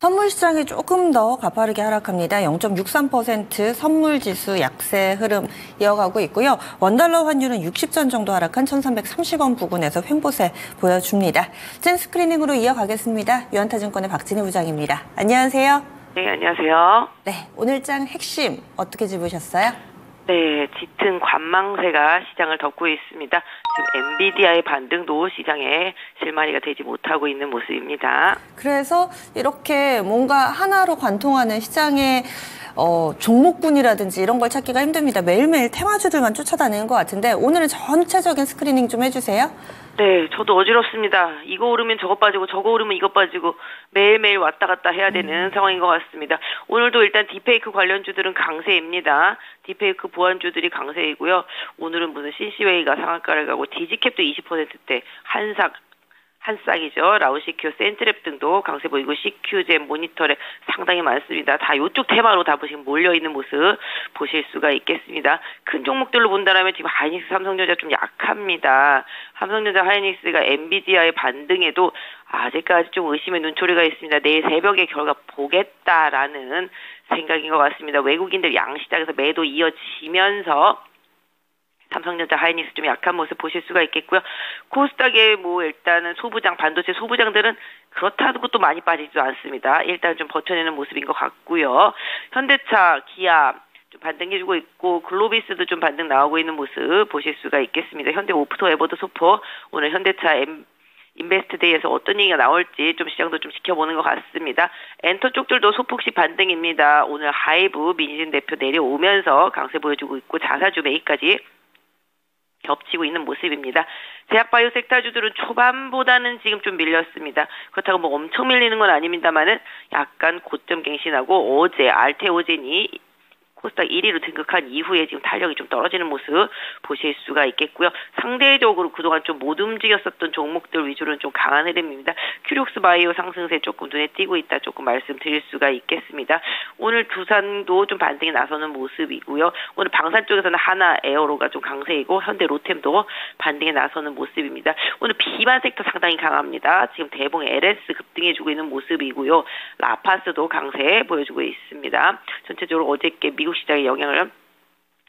선물 시장이 조금 더 가파르게 하락합니다. 0.63% 선물 지수 약세 흐름 이어가고 있고요. 원달러 환율은 60전 정도 하락한 1,330원 부근에서 횡보세 보여줍니다. 젠 스크리닝으로 이어가겠습니다. 유한타증권의 박진희 부장입니다. 안녕하세요. 네, 안녕하세요. 네, 오늘장 핵심 어떻게 짚으셨어요? 네, 짙은 관망세가 시장을 덮고 있습니다. 지금 엔비디아의 반등도 시장에 실마리가 되지 못하고 있는 모습입니다. 그래서 이렇게 뭔가 하나로 관통하는 시장의 종목군이라든지 이런 걸 찾기가 힘듭니다. 매일매일 테마주들만 쫓아다니는 것 같은데 오늘은 전체적인 스크리닝 좀 해주세요. 네, 저도 어지럽습니다. 이거 오르면 저거 빠지고 저거 오르면 이거 빠지고 매일매일 왔다 갔다 해야 되는 상황인 것 같습니다. 오늘도 일단 딥페이크 관련주들은 강세입니다. 딥페이크 보안주들이 강세이고요. 오늘은 무슨 CC웨이가 상한가를 가고 디지캡도 20%대 한싹이죠. 라우시큐, 센트랩 등도 강세 보이고 CQ젠, 모니터랩 상당히 많습니다. 다 이쪽 테마로 다 지금 몰려있는 모습 보실 수가 있겠습니다. 큰 종목들로 본다면 지금 하이닉스, 삼성전자 좀 약합니다. 삼성전자, 하이닉스가 엔비디아의 반등에도 아직까지 좀 의심의 눈초리가 있습니다. 내일 새벽에 결과 보겠다라는 생각인 것 같습니다. 외국인들 양시장에서 매도 이어지면서 삼성전자, 하이닉스 좀 약한 모습 보실 수가 있겠고요. 코스닥의 일단은 반도체 소부장들은 그렇다고 또 많이 빠지지도 않습니다. 일단 좀 버텨내는 모습인 것 같고요. 현대차, 기아 좀 반등해주고 있고 글로비스도 좀 반등 나오고 있는 모습 보실 수가 있겠습니다. 현대 오프토, 에버드, 소포 오늘 현대차 인베스트데이에서 어떤 얘기가 나올지 좀 시장도 좀 지켜보는 것 같습니다. 엔터 쪽들도 소폭씩 반등입니다. 오늘 하이브 민희진 대표 내려오면서 강세 보여주고 있고 자사주 매입까지 겹치고 있는 모습입니다. 제약바이오 섹터주들은 초반보다는 지금 좀 밀렸습니다. 그렇다고 엄청 밀리는 건 아닙니다만은 약간 고점 갱신하고 어제 알테오젠이 코스닥 1위로 등극한 이후에 지금 탄력이 좀 떨어지는 모습 보실 수가 있겠고요. 상대적으로 그동안 좀 못 움직였었던 종목들 위주로는 좀 강한 흐름입니다. 큐력스 바이오 상승세 조금 눈에 띄고 있다 조금 말씀드릴 수가 있겠습니다. 오늘 두산도 좀 반등에 나서는 모습이고요. 오늘 방산 쪽에서는 하나 에어로가 좀 강세이고 현대 로템도 반등에 나서는 모습입니다. 오늘 비만 섹터 상당히 강합니다. 지금 대봉 LS 급등해주고 있는 모습이고요. 라파스도 강세 보여주고 있습니다. 전체적으로 어저께 미국 시장의 영향을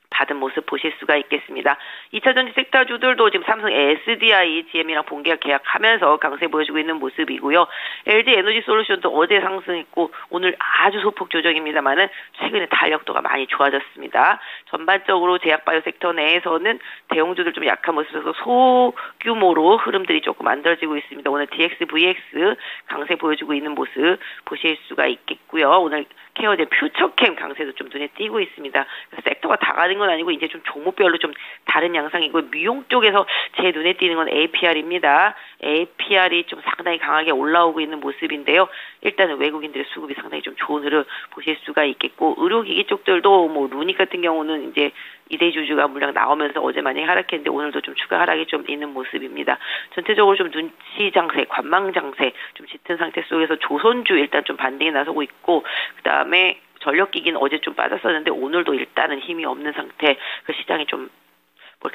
받은 모습 보실 수가 있겠습니다. 2차전지 섹터주들도 지금 삼성 SDI, GM이랑 본계약 계약하면서 강세 보여주고 있는 모습이고요. LG 에너지 솔루션도 어제 상승했고 오늘 아주 소폭 조정입니다만은 최근에 탄력도가 많이 좋아졌습니다. 전반적으로 제약바이오 섹터 내에서는 대형주들 좀 약한 모습에서 소규모로 흐름들이 조금 만들어지고 있습니다. 오늘 DX, VX 강세 보여주고 있는 모습 보실 수가 있겠고요. 오늘 케어제 퓨처캠 강세도 좀 눈에 띄고 있습니다. 섹터가 다 가는 건 아니고 이제 좀 종목별로 좀 다른 양상이고 미용 쪽에서 제 눈에 띄는 건 APR입니다. APR이 좀 상당히 강하게 올라오고 있는 모습인데요. 일단은 외국인들의 수급이 상당히 좀 좋은 흐름 보실 수가 있겠고 의료기기 쪽들도 루닉 같은 경우는 이제 이대주주가 물량 나오면서 어제 많이 하락했는데 오늘도 좀 추가 하락이 좀 있는 모습입니다. 전체적으로 좀 눈치 장세, 관망 장세 좀 짙은 상태 속에서 조선주 일단 좀 반등에 나서고 있고 그다음에 전력기기는 어제 좀 빠졌었는데 오늘도 일단은 힘이 없는 상태. 그 시장이 좀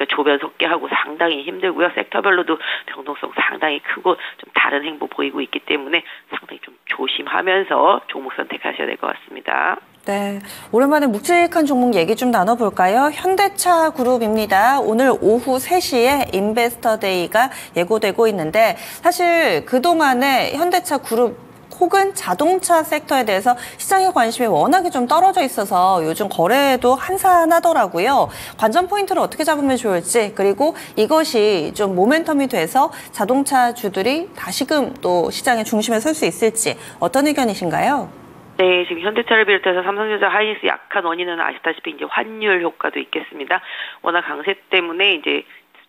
조변 섞게 하고 상당히 힘들고요. 섹터별로도 변동성 상당히 크고 좀 다른 행보 보이고 있기 때문에 상당히 좀 조심하면서 종목 선택하셔야 될 것 같습니다. 네, 오랜만에 묵직한 종목 얘기 좀 나눠볼까요? 현대차 그룹입니다. 오늘 오후 3시에 인베스터데이가 예고되고 있는데 사실 그동안에 현대차 그룹 혹은 자동차 섹터에 대해서 시장의 관심이 워낙에 좀 떨어져 있어서 요즘 거래도 한산하더라고요. 관전 포인트를 어떻게 잡으면 좋을지 그리고 이것이 좀 모멘텀이 돼서 자동차 주들이 다시금 또 시장의 중심에 설 수 있을지 어떤 의견이신가요? 네, 지금 현대차를 비롯해서 삼성전자, 하이닉스 약한 원인은 아시다시피 이제 환율 효과도 있겠습니다. 워낙 강세 때문에 이제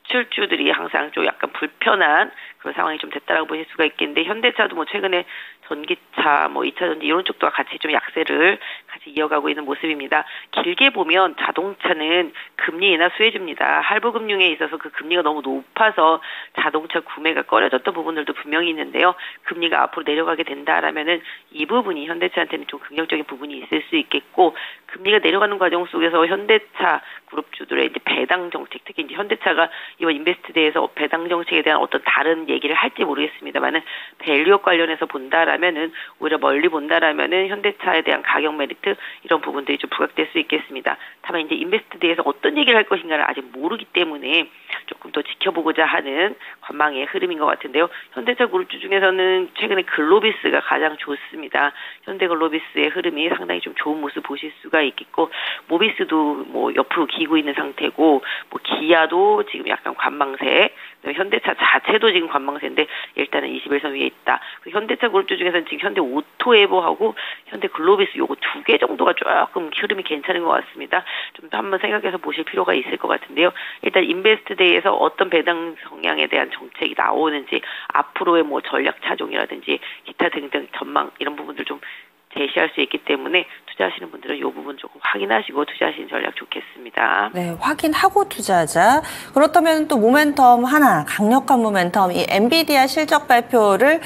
수출주들이 항상 좀 약간 불편한 그런 상황이 좀 됐다라고 보실 수가 있겠는데 현대차도 최근에 전기차, 2차 전지 이런 쪽도 같이 좀 약세를 같이 이어가고 있는 모습입니다. 길게 보면 자동차는 금리 인하 수혜주입니다. 할부 금융에 있어서 그 금리가 너무 높아서 자동차 구매가 꺼려졌던 부분들도 분명히 있는데요. 금리가 앞으로 내려가게 된다라면은 이 부분이 현대차한테는 좀 긍정적인 부분이 있을 수 있겠고 금리가 내려가는 과정 속에서 현대차 그룹주들의 이제 배당 정책, 특히 이제 현대차가 이번 인베스트데이에서 배당 정책에 대한 어떤 다른 얘기를 할지 모르겠습니다만은 밸류업 관련해서 본다라면은 오히려 멀리 본다라면은 현대차에 대한 가격 메리트 이런 부분들이 좀 부각될 수 있겠습니다. 다만 이제 인베스트데이에서 어떤 얘기를 할 것인가를 아직 모르기 때문에 조금 더 지켜보고자 하는 관망의 흐름인 것 같은데요. 현대차 그룹주 중에서는 최근에 글로비스가 가장 좋습니다. 현대글로비스의 흐름이 상당히 좀 좋은 모습 보실 수가 있겠고, 모비스도 뭐 옆으로 기고 있는 상태고, 뭐 기아도 지금 약간 관망세, 현대차 자체도 지금 관망세인데 일단은 21선 위에 있다. 현대차 그룹주 중에서는 지금 현대 오토에버하고 현대 글로비스 요거 두 개 정도가 조금 흐름이 괜찮은 것 같습니다. 좀 더 한번 생각해서 보실 필요가 있을 것 같은데요. 일단 인베스트데이에서 어떤 배당 성향에 대한 정책이 나오는지, 앞으로의 뭐 전략 차종이라든지 기타 등등 전망 이런 부분들 좀 제시할 수 있기 때문에 투자하시는 분들은 이 부분 조금 확인하시고 투자하시는 전략 좋겠습니다. 네, 확인하고 투자하자. 그렇다면 또 모멘텀 하나, 강력한 모멘텀, 이 엔비디아 실적 발표를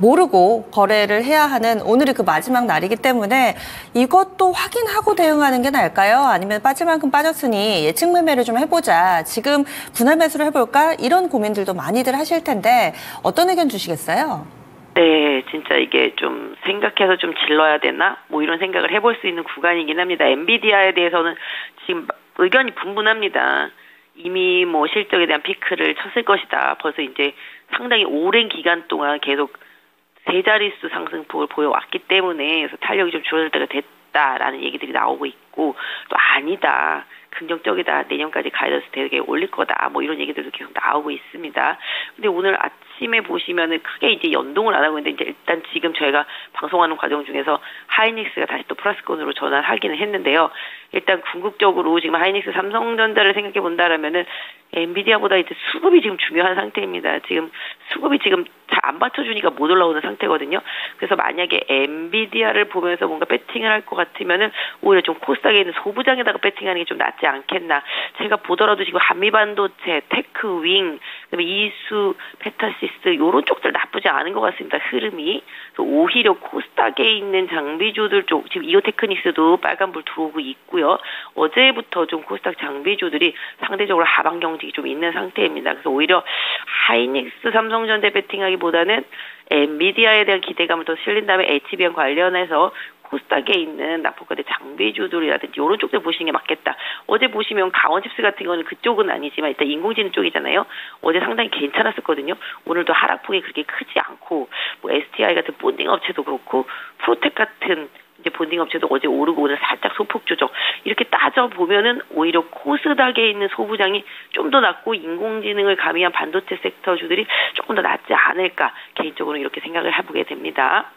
모르고 거래를 해야 하는 오늘이 그 마지막 날이기 때문에 이것도 확인하고 대응하는 게 나을까요? 아니면 빠질 만큼 빠졌으니 예측 매매를 좀 해보자. 지금 분할 매수를 해볼까? 이런 고민들도 많이들 하실 텐데 어떤 의견 주시겠어요? 네, 진짜 이게 좀 생각해서 좀 질러야 되나? 뭐 이런 생각을 해볼 수 있는 구간이긴 합니다. 엔비디아에 대해서는 지금 의견이 분분합니다. 이미 뭐 실적에 대한 피크를 쳤을 것이다. 벌써 이제 상당히 오랜 기간 동안 계속 세 자릿수 상승폭을 보여왔기 때문에 그래서 탄력이 좀 줄어들 때가 됐다라는 얘기들이 나오고 있고, 또 아니다. 긍정적이다. 내년까지 가이던스 되게 올릴 거다. 뭐 이런 얘기들도 계속 나오고 있습니다. 근데 오늘 아침에 보시면은 크게 이제 연동을 안 하고 있는데, 이제 일단 지금 저희가 방송하는 과정 중에서 하이닉스가 다시 또 플러스권으로 전환하기는 했는데요. 일단 궁극적으로 지금 하이닉스 삼성전자를 생각해 본다라면은 엔비디아보다 이제 수급이 지금 중요한 상태입니다. 지금 수급이 지금 잘 안 받쳐주니까 못 올라오는 상태거든요. 그래서 만약에 엔비디아를 보면서 뭔가 배팅을 할 것 같으면은 오히려 좀 코스닥에 있는 소부장에다가 배팅하는 게 좀 낫지 않겠나. 제가 보더라도 지금 한미반도체, 테크윙, 그다음에 이수, 페타시스 이런 쪽들 나쁘지 않은 것 같습니다. 흐름이. 오히려 코스닥에 있는 장비주들 쪽, 지금 이오테크닉스도 빨간불 들어오고 있고요. 어제부터 좀 코스닥 장비주들이 상대적으로 하방 경직이 좀 있는 상태입니다. 그래서 오히려 하이닉스, 삼성전자 배팅하기보다는 엔비디아에 대한 기대감을 더 실린 다음에 HBM 관련해서 코스닥에 있는 납품과대 장비주들이라든지 이런 쪽들 보시는 게 맞겠다. 어제 보시면 강원칩스 같은 거는 그쪽은 아니지만 일단 인공지능 쪽이잖아요. 어제 상당히 괜찮았었거든요. 오늘도 하락폭이 그렇게 크지 않고, 뭐 STI 같은 본딩 업체도 그렇고 프로텍 같은 이제 본딩 업체도 어제 오르고 오늘 살짝 소폭 조정. 이렇게 따져 보면은 오히려 코스닥에 있는 소부장이 좀 더 낫고 인공지능을 가미한 반도체 섹터 주들이 조금 더 낫지 않을까, 개인적으로 이렇게 생각을 해보게 됩니다.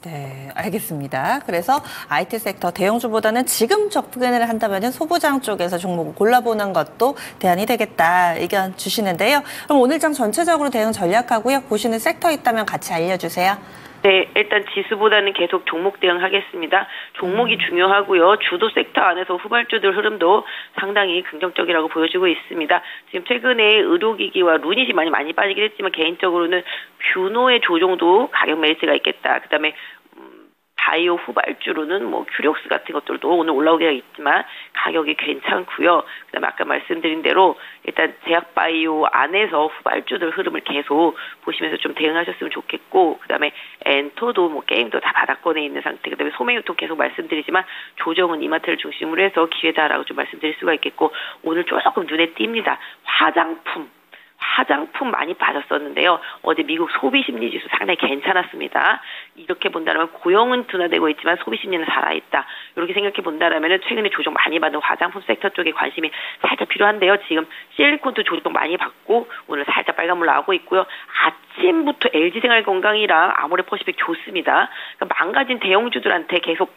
네, 알겠습니다. 그래서 IT 섹터 대형주보다는 지금 접근을 한다면 소부장 쪽에서 종목을 골라보는 것도 대안이 되겠다 의견 주시는데요. 그럼 오늘 장 전체적으로 대응 전략하고요. 보시는 섹터 있다면 같이 알려주세요. 네, 일단 지수보다는 계속 종목 대응하겠습니다. 종목이 중요하고요. 주도 섹터 안에서 후발주들 흐름도 상당히 긍정적이라고 보여지고 있습니다. 지금 최근에 의료기기와 루닛이 많이 빠지긴 했지만 개인적으로는 뷰노의 조정도 가격 메리트가 있겠다. 그다음에 바이오 후발주로는 뭐 큐력스 같은 것들도 오늘 올라오기가 있지만 가격이 괜찮고요. 그다음에 아까 말씀드린 대로 일단 제약바이오 안에서 후발주들 흐름을 계속 보시면서 좀 대응하셨으면 좋겠고, 그다음에 엔터도 뭐 게임도 다 바닥권에 있는 상태, 그다음에 소매유통 계속 말씀드리지만 조정은 이마트를 중심으로 해서 기회다라고 좀 말씀드릴 수가 있겠고, 오늘 조금 눈에 띕니다. 화장품 많이 빠졌었는데요. 어제 미국 소비심리지수 상당히 괜찮았습니다. 이렇게 본다면 고용은 둔화되고 있지만 소비심리는 살아있다. 이렇게 생각해 본다면 최근에 조정 많이 받은 화장품 섹터 쪽에 관심이 살짝 필요한데요. 지금 실리콘도 조정 많이 받고 오늘 살짝 빨간불 나오고 있고요. 아침부터 LG생활건강이랑 아모레퍼시픽 좋습니다. 그러니까 망가진 대형주들한테 계속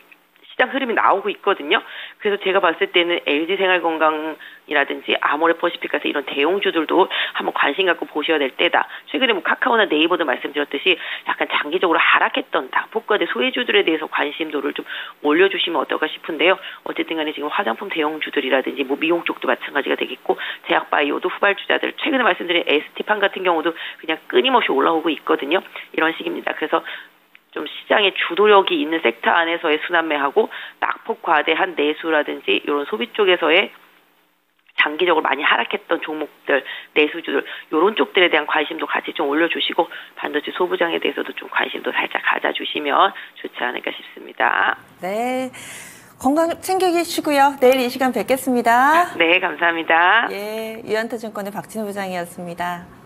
시장 흐름이 나오고 있거든요. 그래서 제가 봤을 때는 LG생활건강이라든지 아모레퍼시픽 같은 이런 대형주들도 한번 관심 갖고 보셔야 될 때다. 최근에 뭐 카카오나 네이버도 말씀드렸듯이 약간 장기적으로 하락했던 낙폭과대 소외주들에 대해서 관심도를 좀 올려주시면 어떨까 싶은데요. 어쨌든 간에 지금 화장품 대형주들이라든지 뭐 미용 쪽도 마찬가지가 되겠고, 제약바이오도 후발주자들, 최근에 말씀드린 ST판 같은 경우도 그냥 끊임없이 올라오고 있거든요. 이런 식입니다. 그래서 좀 시장의 주도력이 있는 섹터 안에서의 순환매하고 낙폭 과대한 내수라든지 이런 소비 쪽에서의 장기적으로 많이 하락했던 종목들, 내수주들 이런 쪽들에 대한 관심도 같이 좀 올려주시고 반도체 소부장에 대해서도 좀 관심도 살짝 가져주시면 좋지 않을까 싶습니다. 네, 건강 챙기시고요. 내일 이 시간 뵙겠습니다. 네, 감사합니다. 예, 유한타증권의 박진우 부장이었습니다.